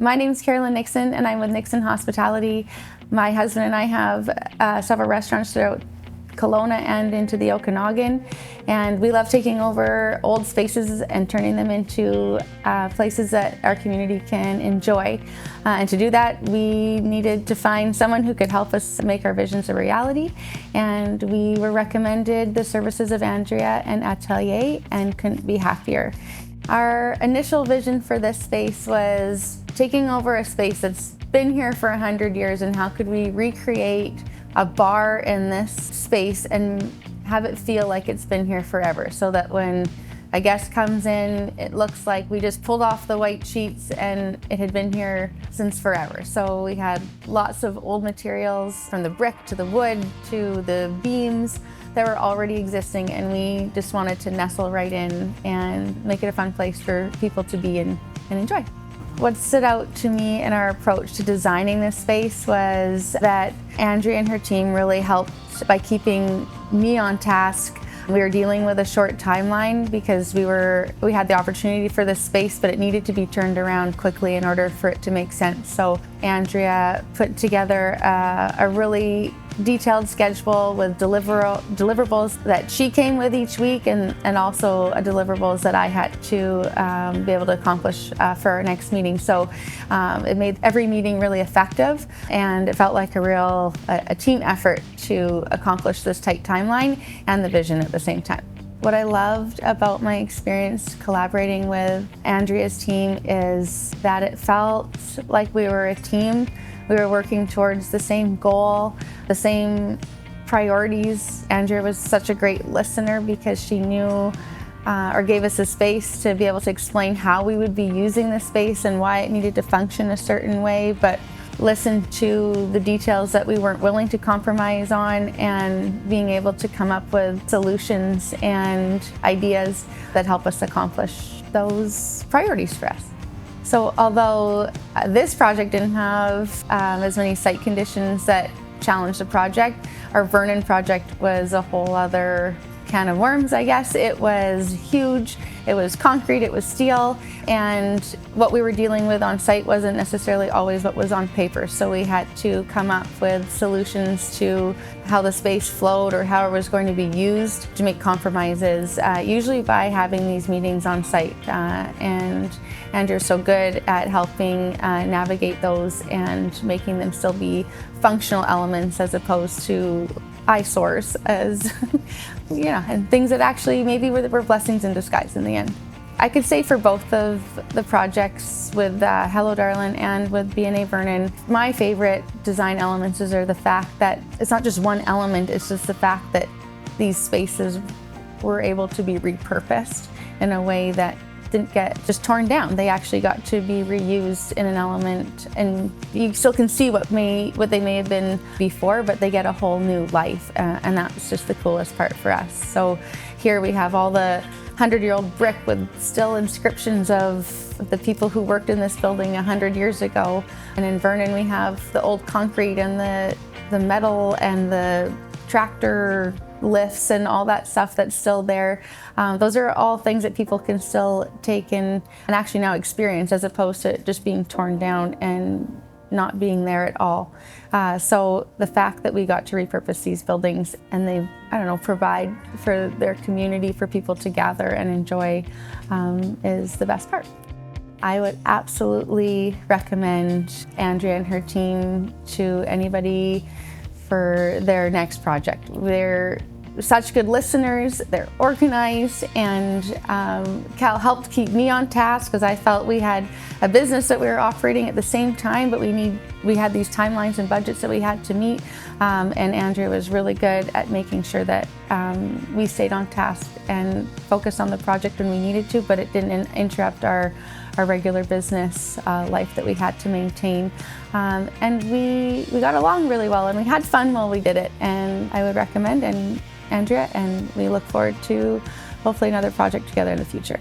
My name is Carolyn Nixon, and I'm with Nixon Hospitality. My husband and I have several restaurants throughout Kelowna and into the Okanagan, and we love taking over old spaces and turning them into places that our community can enjoy. And to do that, we needed to find someone who could help us make our visions a reality, and we were recommended the services of Andrea and Atelier and couldn't be happier. Our initial vision for this space was taking over a space that's been here for 100 years, and how could we recreate a bar in this space and have it feel like it's been here forever, so that when a guest comes in, it looks like we just pulled off the white sheets and it had been here since forever. So we had lots of old materials, from the brick to the wood to the beams, that were already existing, and we just wanted to nestle right in and make it a fun place for people to be in and enjoy. What stood out to me in our approach to designing this space was that Andrea and her team really helped by keeping me on task. We were dealing with a short timeline because we had the opportunity for this space, but it needed to be turned around quickly in order for it to make sense. So Andrea put together a really detailed schedule with deliverables that she came with each week, and also deliverables that I had to be able to accomplish for our next meeting. So it made every meeting really effective, and it felt like a team effort to accomplish this tight timeline and the vision at the same time. What I loved about my experience collaborating with Andrea's team is that it felt like we were a team. We were working towards the same goal, the same priorities. Andrea was such a great listener because she knew or gave us a space to be able to explain how we would be using the space and why it needed to function a certain way, but listened to the details that we weren't willing to compromise on, and being able to come up with solutions and ideas that help us accomplish those priorities for us. So although this project didn't have as many site conditions that challenged the project, our Vernon project was a whole other can of worms, I guess. It was huge, it was concrete, it was steel, and what we were dealing with on site wasn't necessarily always what was on paper. So we had to come up with solutions to how the space flowed or how it was going to be used, to make compromises, usually by having these meetings on site. And Andrew's so good at helping navigate those and making them still be functional elements as opposed to eyesores, as and things that actually maybe were blessings in disguise in the end. I could say for both of the projects, with Hello Darlin and with B&A Vernon, my favorite design elements are the fact that it's not just one element, it's just the fact that these spaces were able to be repurposed in a way that didn't get just torn down. They actually got to be reused in an element, and you still can see what they may have been before, but they get a whole new life, and that's just the coolest part for us. So here we have all the 100-year-old brick with still inscriptions of the people who worked in this building 100 years ago. And in Vernon we have the old concrete and the metal and the tractor lifts and all that stuff that's still there. Those are all things that people can still take in and actually now experience, as opposed to just being torn down and not being there at all. So the fact that we got to repurpose these buildings and they, provide for their community, for people to gather and enjoy, is the best part. I would absolutely recommend Andrea and her team to anybody for their next project. They're such good listeners, they're organized, and Cal helped keep me on task because I felt we had a business that we were operating at the same time, but we had these timelines and budgets that we had to meet, and Andrea was really good at making sure that we stayed on task and focused on the project when we needed to, but it didn't interrupt our regular business life that we had to maintain. And we got along really well, and we had fun while we did it, and I would recommend Andrea, and we look forward to hopefully another project together in the future.